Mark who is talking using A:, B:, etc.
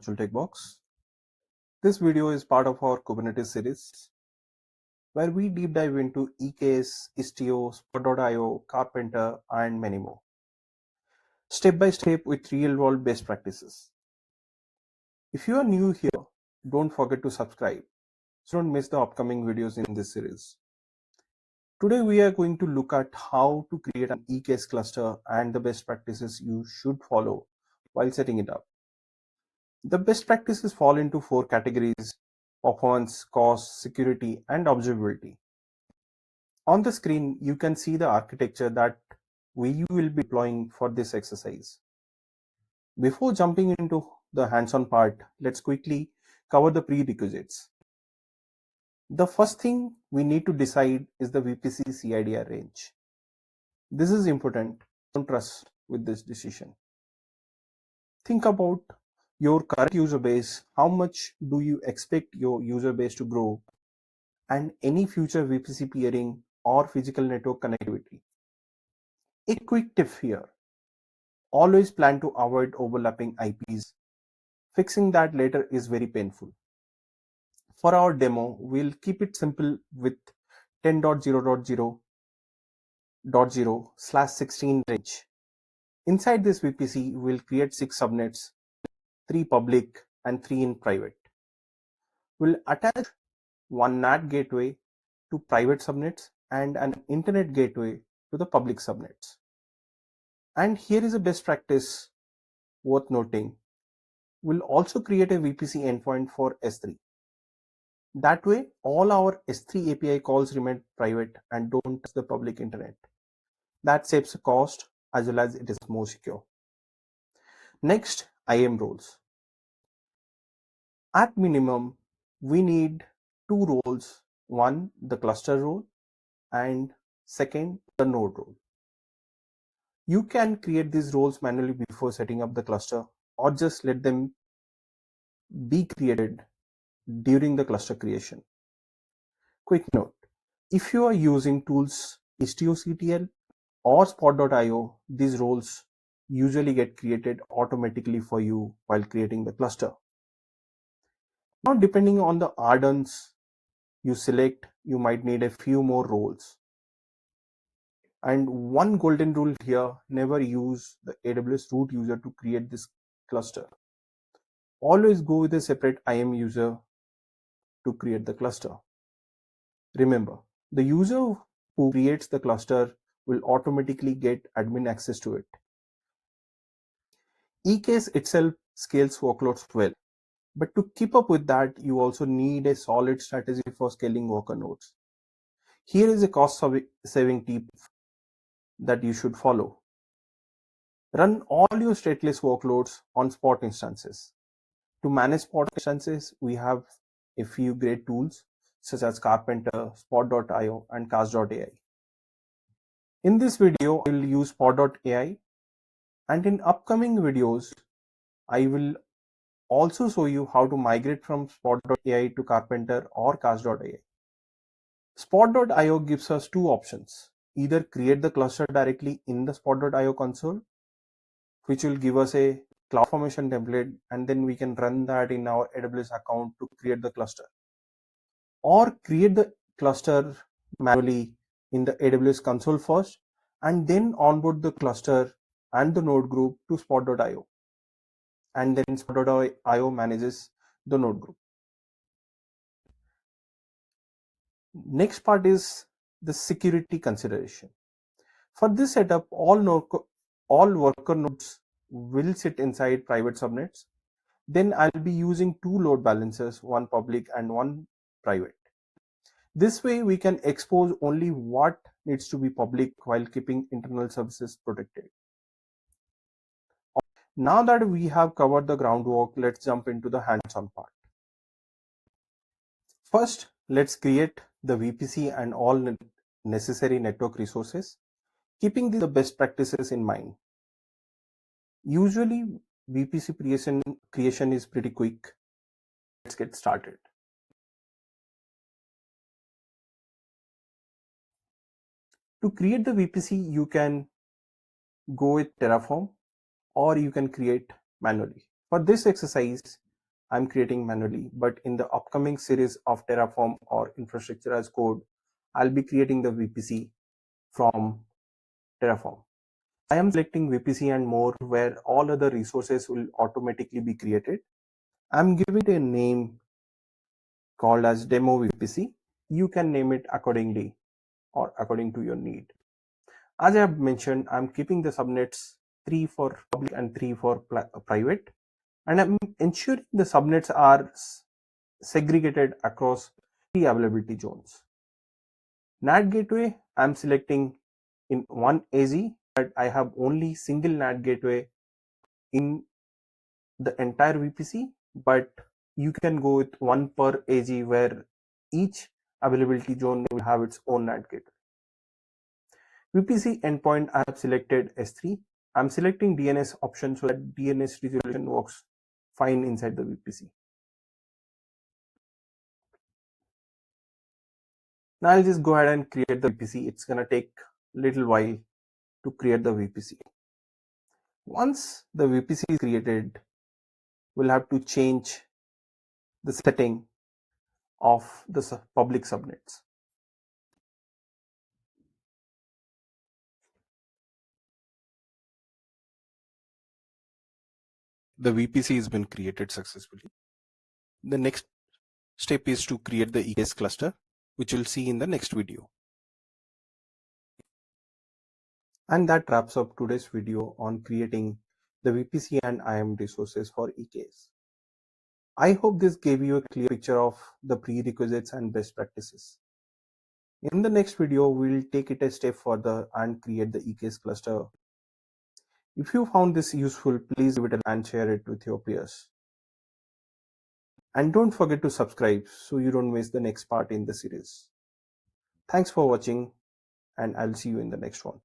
A: Tech Box. This video is part of our Kubernetes series where we deep dive into EKS, Istio, Spot.io, Karpenter, and many more, step by step with real-world best practices. If you are new here, don't forget to subscribe so don't miss the upcoming videos in this series. Today we are going to look at how to create an EKS cluster and the best practices you should follow while setting it up. The best practices fall into 4 categories: performance, cost, security, and observability. On the screen, you can see the architecture that we will be deploying for this exercise. Before jumping into the hands-on part, let's quickly cover the prerequisites. The first thing we need to decide is the VPC CIDR range. This is important. Don't rush with this decision. Think about your current user base, how much do you expect your user base to grow, and any future VPC peering or physical network connectivity. A quick tip here: always plan to avoid overlapping IPs. Fixing that later is very painful. For our demo, we'll keep it simple with 10.0.0.0/16 range. Inside this VPC, we'll create 6 subnets, 3 public and 3 in private. We'll attach one NAT gateway to private subnets and an internet gateway to the public subnets. And here is a best practice worth noting. We'll also create a VPC endpoint for S3. That way, all our S3 API calls remain private and don't touch the public internet. That saves cost as well as it is more secure. Next, IAM roles. At minimum, we need 2 roles. One, the cluster role, and second, the node role. You can create these roles manually before setting up the cluster, or just let them be created during the cluster creation. Quick note: if you are using tools Istio or Spot.io, these roles usually get created automatically for you while creating the cluster. Now, depending on the add-ons you select, you might need a few more roles. And one golden rule here: never use the AWS root user to create this cluster. Always go with a separate IAM user to create the cluster. Remember, the user who creates the cluster will automatically get admin access to it. EKS itself scales workloads well, but to keep up with that, you also need a solid strategy for scaling worker nodes. Here is a cost-saving tip that you should follow. Run all your stateless workloads on Spot instances. To manage Spot instances, we have a few great tools such as Karpenter, Spot.io, and Cast.ai. In this video, I will use Spot.ai, and in upcoming videos, I will also show you how to migrate from Spot.ai to Karpenter or Cast.ai. Spot.io gives us 2 options: either create the cluster directly in the Spot.io console, which will give us a CloudFormation template, and then we can run that in our AWS account to create the cluster, or create the cluster manually in the AWS console first and then onboard the cluster and the node group to Spot.io, and then Spot.io manages the node group. Next part is the security consideration. For this setup, all worker nodes will sit inside private subnets. Then I'll be using 2 load balancers, one public and one private. This way we can expose only what needs to be public while keeping internal services protected. Now that we have covered the groundwork, let's jump into the hands-on part. First, let's create the VPC and all necessary network resources, keeping the best practices in mind. Usually, VPC creation is pretty quick. Let's get started. To create the VPC, you can go with Terraform or you can create manually. For this exercise, I'm creating manually, but in the upcoming series of Terraform or infrastructure as code, I'll be creating the VPC from Terraform. I am selecting VPC and more, where all other resources will automatically be created. I'm giving it a name called as demo VPC. You can name it accordingly or according to your need. As I have mentioned, I'm keeping the subnets 3 for public and 3 for private, and I'm ensuring the subnets are segregated across 3 availability zones. NAT gateway, I'm selecting in one AZ, but I have only single NAT gateway in the entire VPC, but you can go with one per AZ where each availability zone will have its own NAT gateway. VPC endpoint, I have selected S3. I'm selecting DNS option so that DNS resolution works fine inside the VPC. Now I'll just go ahead and create the VPC. It's gonna take a little while to create the VPC. Once the VPC is created, we'll have to change the setting of the public subnets. The VPC has been created successfully. The next step is to create the EKS cluster, which we'll see in the next video. And that wraps up today's video on creating the VPC and IAM resources for EKS. I hope this gave you a clear picture of the prerequisites and best practices. In the next video, we'll take it a step further and create the EKS cluster. If you found this useful, please give it a like and share it with your peers. And don't forget to subscribe so you don't miss the next part in the series. Thanks for watching, and I'll see you in the next one.